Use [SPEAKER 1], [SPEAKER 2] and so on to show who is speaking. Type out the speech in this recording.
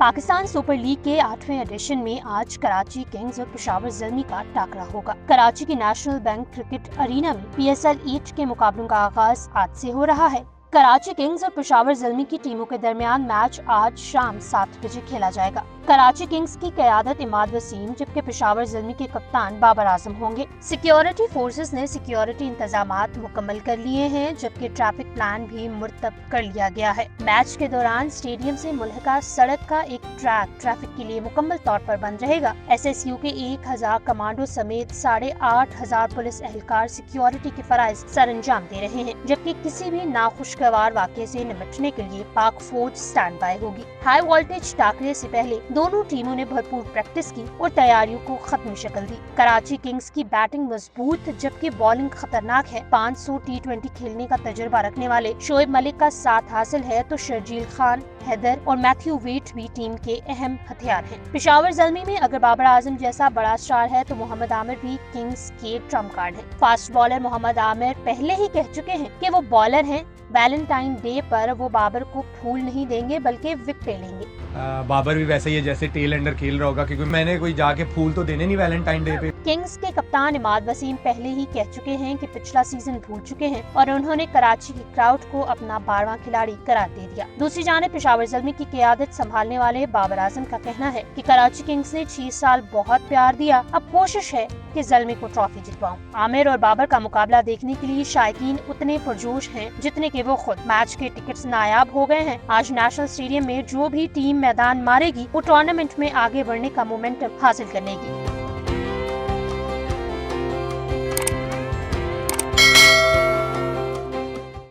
[SPEAKER 1] Pakistan super league के 8वें addition में आज कराची किंग्स और पेशावर ज़ल्मी का टाकरा होगा। कराची की नेशनल बैंक क्रिकेट अरीना में PSL 8 के मुकाबलों का आगाज आज से हो रहा है। कराची किंग्स और पेशावर ज़ल्मी की टीमों के दरमियान मैच आज शाम 7 बजे खेला जाएगा। कराची किंग्स की क़यादत इमाद वसीम जबकि पेशावर ज़ल्मी के कप्तान बाबर आजम होंगे। सिक्योरिटी फोर्सेस ने सिक्योरिटी इंतजामात मुकम्मल कर लिए हैं जबकि ट्रैफिक प्लान भी मुरतब कर लिया गया है। मैच के दौरान स्टेडियम से मुल्हका सड़क का एक ट्रैक ट्रैफिक के लिए मुकम्मल तौर पर बंद रहेगा। SSU के 1000 कमांडो समेत 8500 पुलिस एहलकार सिक्योरिटी के फराइज सर अंजाम दे रहे हैं जबकि किसी भी नाखुशगवार वाक़े से निपटने के लिए पाक फौज स्टैंड बाय होगी। हाई वोल्टेज टाकरे से पहले दोनों टीमों ने भरपूर प्रैक्टिस की और तैयारियों को खत्म शक्ल दी। कराची किंग्स की बैटिंग मजबूत जबकि बॉलिंग खतरनाक है। 500 T20 खेलने का तजुर्बा रखने वाले शोएब मलिक का साथ हासिल है तो शर्जील खान, हैदर और मैथ्यू वेट भी टीम के अहम हथियार हैं। पेशावर ज़ल्मी में अगर बाबर आजम जैसा बड़ा स्टार है तो मोहम्मद आमिर भी किंग्स के ट्रम्प कार्ड है। फास्ट बॉलर मोहम्मद आमिर पहले ही कह चुके हैं कि वो बॉलर हैं। वैलेंटाइन डे पर वो बाबर को फूल नहीं देंगे बल्कि विकेट लेंगे।
[SPEAKER 2] बाबर भी वैसे ही है जैसे टेल एंडर खेल रहा होगा क्योंकि मैंने कोई जाके फूल तो देने नहीं वैलेंटाइन डे पे।
[SPEAKER 1] किंग्स के कप्तान इमाद वसीम पहले ही कह चुके हैं कि पिछला सीजन भूल चुके हैं और उन्होंने कराची की क्राउड को अपना 12वां खिलाड़ी करार दे दिया। दूसरी जानिब पेशावर ज़ल्मी की क़यादत संभालने वाले बाबर आजम का कहना है कि कराची किंग्स ने 6 साल बहुत प्यार दिया, अब कोशिश है कि ज़ल्मी को ट्रॉफी जितवाऊं। आमिर और बाबर का मुकाबला देखने के लिए शायकीन उतने पुरजोश हैं जितने कि वो खुद। मैच के टिकट्स नायाब हो गए हैं। आज नेशनल स्टेडियम में जो भी टीम मैदान मारेगी वो टूर्नामेंट में आगे बढ़ने का मोमेंटम हासिल कर लेगी।